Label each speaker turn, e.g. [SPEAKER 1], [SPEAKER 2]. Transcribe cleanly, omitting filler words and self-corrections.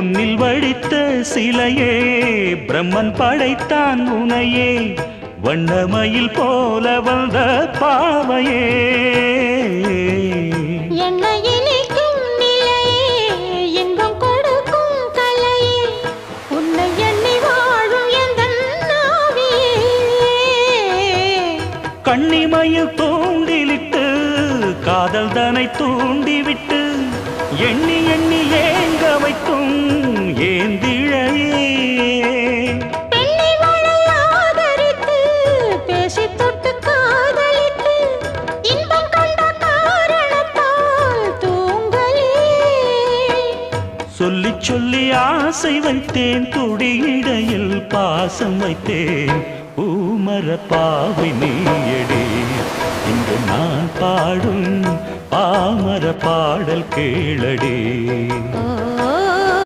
[SPEAKER 1] பொன்னில் வடித்த சிலையே பிரம்மன் படைத்தான் உனையே வண்ணமயில் போல வந்த பாவையே கண்ணிமையில் தூண்டிலிட்டு காதல் தனை தூண்டிவிட்டு எண்ணி எண்ணி ஏங்க வைக்கும் ஏந்திழையே சொல்லி சொல்லி ஆசை வைத்தேன் துடியிடையில் பாசம் வைத்தேன் பூமர பாவை நீயடி இங்கு நான் பாடும் பாமர பாடல் கேளடி